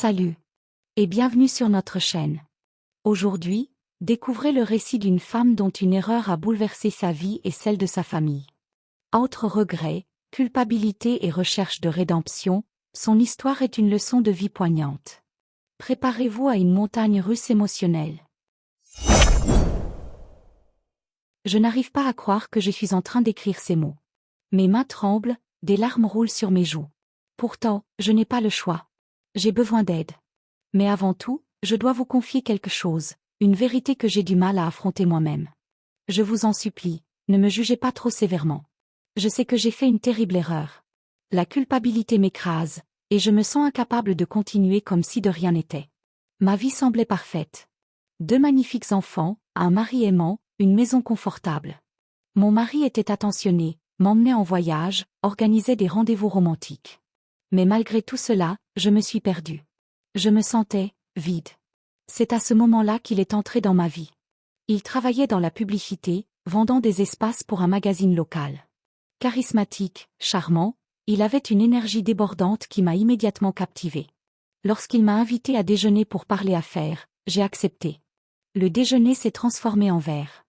Salut et bienvenue sur notre chaîne. Aujourd'hui, découvrez le récit d'une femme dont une erreur a bouleversé sa vie et celle de sa famille. Entre regrets, culpabilité et recherche de rédemption, son histoire est une leçon de vie poignante. Préparez-vous à une montagne russe émotionnelle. Je n'arrive pas à croire que je suis en train d'écrire ces mots. Mes mains tremblent, des larmes roulent sur mes joues. Pourtant, je n'ai pas le choix. J'ai besoin d'aide. Mais avant tout, je dois vous confier quelque chose, une vérité que j'ai du mal à affronter moi-même. Je vous en supplie, ne me jugez pas trop sévèrement. Je sais que j'ai fait une terrible erreur. La culpabilité m'écrase, et je me sens incapable de continuer comme si de rien n'était. Ma vie semblait parfaite. 2 magnifiques enfants, un mari aimant, une maison confortable. Mon mari était attentionné, m'emmenait en voyage, organisait des rendez-vous romantiques. Mais malgré tout cela, je me suis perdue. Je me sentais vide. C'est à ce moment-là qu'il est entré dans ma vie. Il travaillait dans la publicité, vendant des espaces pour un magazine local. Charismatique, charmant, il avait une énergie débordante qui m'a immédiatement captivée. Lorsqu'il m'a invité à déjeuner pour parler affaires, j'ai accepté. Le déjeuner s'est transformé en verre.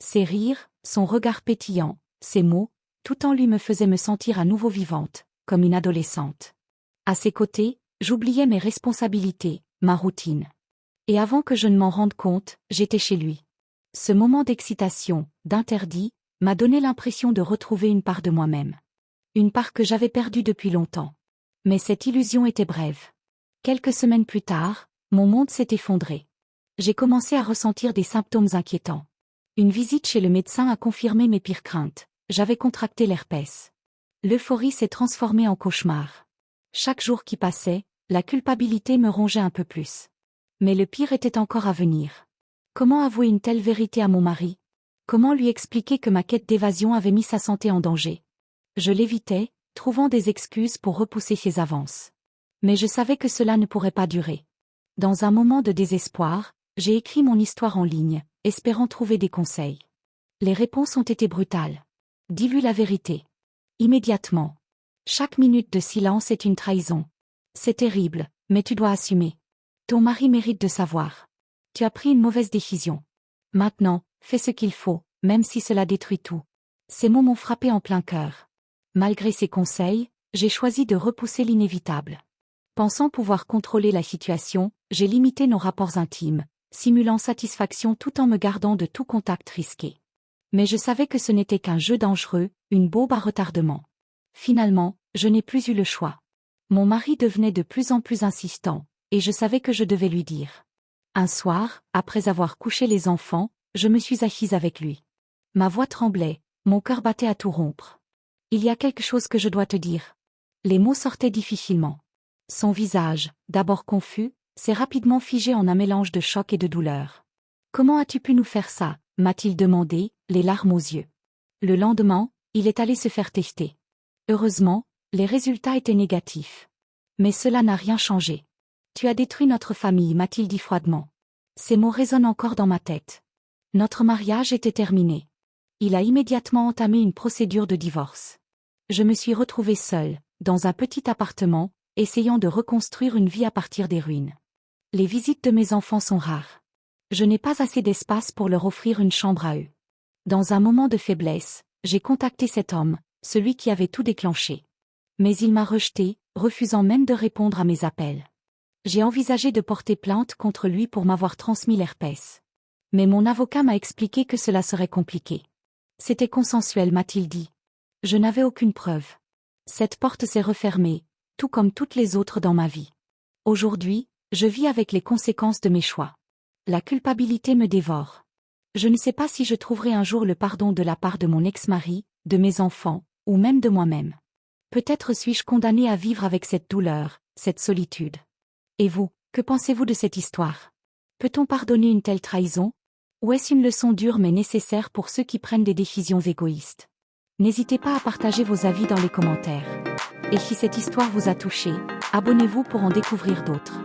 Ses rires, son regard pétillant, ses mots, tout en lui me faisaient me sentir à nouveau vivante, comme une adolescente. À ses côtés, j'oubliais mes responsabilités, ma routine. Et avant que je ne m'en rende compte, j'étais chez lui. Ce moment d'excitation, d'interdit, m'a donné l'impression de retrouver une part de moi-même. Une part que j'avais perdue depuis longtemps. Mais cette illusion était brève. Quelques semaines plus tard, mon monde s'est effondré. J'ai commencé à ressentir des symptômes inquiétants. Une visite chez le médecin a confirmé mes pires craintes. J'avais contracté l'herpès. L'euphorie s'est transformée en cauchemar. Chaque jour qui passait, la culpabilité me rongeait un peu plus. Mais le pire était encore à venir. Comment avouer une telle vérité à mon mari? Comment lui expliquer que ma quête d'évasion avait mis sa santé en danger? Je l'évitais, trouvant des excuses pour repousser ses avances. Mais je savais que cela ne pourrait pas durer. Dans un moment de désespoir, j'ai écrit mon histoire en ligne, espérant trouver des conseils. Les réponses ont été brutales. Dis-lui la vérité. Immédiatement. Chaque minute de silence est une trahison. C'est terrible, mais tu dois assumer. Ton mari mérite de savoir. Tu as pris une mauvaise décision. Maintenant, fais ce qu'il faut, même si cela détruit tout. Ces mots m'ont frappé en plein cœur. Malgré ces conseils, j'ai choisi de repousser l'inévitable. Pensant pouvoir contrôler la situation, j'ai limité nos rapports intimes, simulant satisfaction tout en me gardant de tout contact risqué. Mais je savais que ce n'était qu'un jeu dangereux, une bombe à retardement. Finalement, je n'ai plus eu le choix. Mon mari devenait de plus en plus insistant, et je savais que je devais lui dire. Un soir, après avoir couché les enfants, je me suis assise avec lui. Ma voix tremblait, mon cœur battait à tout rompre. Il y a quelque chose que je dois te dire. Les mots sortaient difficilement. Son visage, d'abord confus, s'est rapidement figé en un mélange de choc et de douleur. Comment as-tu pu nous faire ça? M'a-t-il demandé, les larmes aux yeux. Le lendemain, il est allé se faire tester. Heureusement, les résultats étaient négatifs. Mais cela n'a rien changé. Tu as détruit notre famille, m'a-t-il dit froidement. Ces mots résonnent encore dans ma tête. Notre mariage était terminé. Il a immédiatement entamé une procédure de divorce. Je me suis retrouvée seule, dans un petit appartement, essayant de reconstruire une vie à partir des ruines. Les visites de mes enfants sont rares. Je n'ai pas assez d'espace pour leur offrir une chambre à eux. Dans un moment de faiblesse, j'ai contacté cet homme, celui qui avait tout déclenché. Mais il m'a rejetée, refusant même de répondre à mes appels. J'ai envisagé de porter plainte contre lui pour m'avoir transmis l'herpès. Mais mon avocat m'a expliqué que cela serait compliqué. C'était consensuel, m'a-t-il dit. Je n'avais aucune preuve. Cette porte s'est refermée, tout comme toutes les autres dans ma vie. Aujourd'hui, je vis avec les conséquences de mes choix. La culpabilité me dévore. Je ne sais pas si je trouverai un jour le pardon de la part de mon ex-mari, de mes enfants, ou même de moi-même. Peut-être suis-je condamnée à vivre avec cette douleur, cette solitude. Et vous, que pensez-vous de cette histoire? Peut-on pardonner une telle trahison? Ou est-ce une leçon dure mais nécessaire pour ceux qui prennent des décisions égoïstes? N'hésitez pas à partager vos avis dans les commentaires. Et si cette histoire vous a touché, abonnez-vous pour en découvrir d'autres.